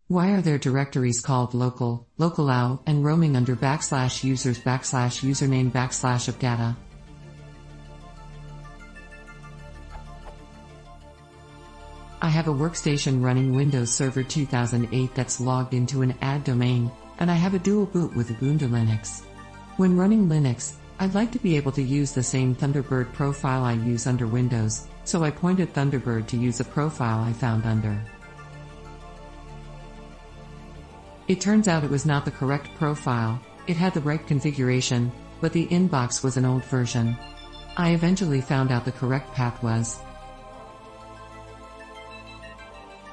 Why are there directories called local, LocalLow, and roaming under /users /username /AppData? I have a workstation running Windows Server 2008 that's logged into an ad domain, and I have a dual boot with Ubuntu Linux. When running Linux, I'd like to be able to use the same Thunderbird profile I use under Windows, so I pointed Thunderbird to use a profile I found under. It turns out it was not the correct profile. It had the right configuration, but the inbox was an old version. I eventually found out the correct path was.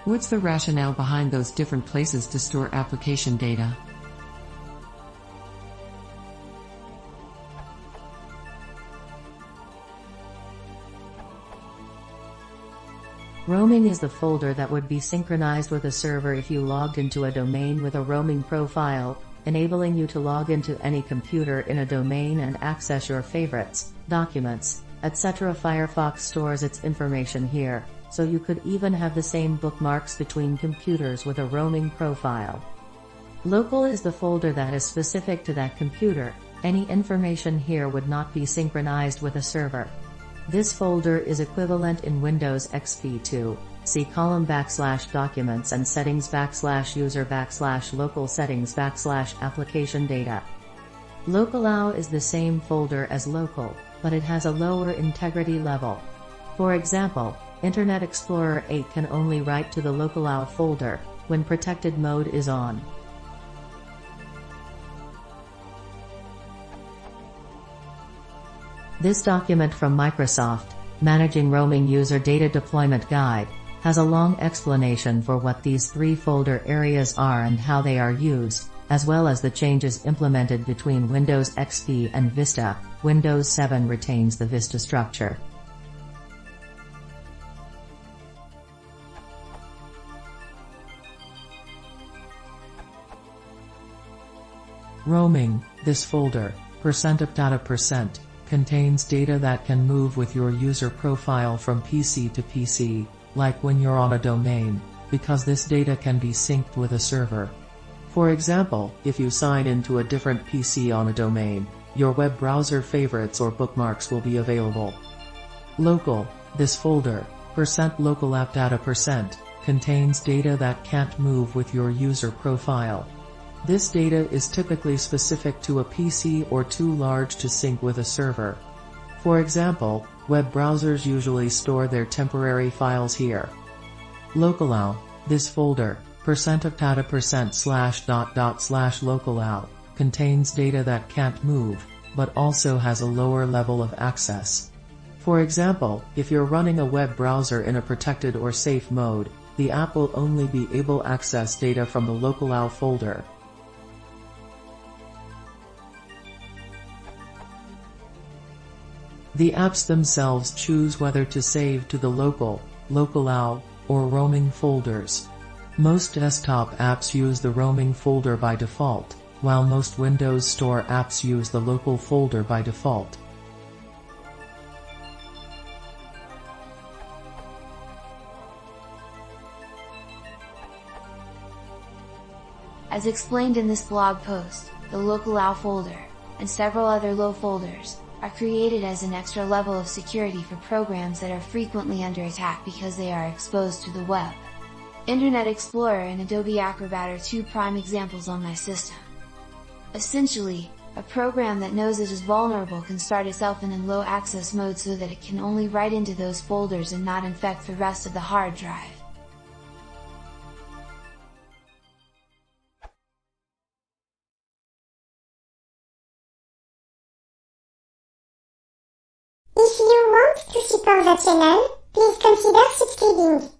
What's the rationale behind those different places to store application data? Roaming is the folder that would be synchronized with a server if you logged into a domain with a roaming profile, enabling you to log into any computer in a domain and access your favorites, documents, etc. Firefox stores its information here, so you could even have the same bookmarks between computers with a roaming profile. Local is the folder that is specific to that computer. Any information here would not be synchronized with a server. This folder is equivalent in Windows XP to see column /documents and settings /user /local settings /application data. LocalLow is the same folder as local, but it has a lower integrity level. For example, Internet Explorer 8 can only write to the LocalLow folder when protected mode is on. This document from Microsoft, Managing Roaming User Data Deployment Guide, has a long explanation for what these three folder areas are and how they are used, as well as the changes implemented between Windows XP and Vista. Windows 7 retains the Vista structure. Roaming, this folder, %AppData%, contains data that can move with your user profile from PC to PC, like when you're on a domain, because this data can be synced with a server. For example, if you sign into a different PC on a domain, your web browser favorites or bookmarks will be available. Local, this folder, %LocalAppData%, contains data that can't move with your user profile. This data is typically specific to a PC or too large to sync with a server. For example, web browsers usually store their temporary files here. LocalLow, this folder, %AppData%/./LocalLow, contains data that can't move, but also has a lower level of access. For example, if you're running a web browser in a protected or safe mode, the app will only be able to access data from the LocalLow folder. The apps themselves choose whether to save to the local, LocalLow, or roaming folders. Most desktop apps use the roaming folder by default, while most Windows Store apps use the local folder by default. As explained in this blog post, the LocalLow folder, and several other low folders, are created as an extra level of security for programs that are frequently under attack because they are exposed to the web. Internet Explorer and Adobe Acrobat are two prime examples on my system. Essentially, a program that knows it is vulnerable can start itself in low access mode so that it can only write into those folders and not infect the rest of the hard drive. If you want to support the channel, please consider subscribing.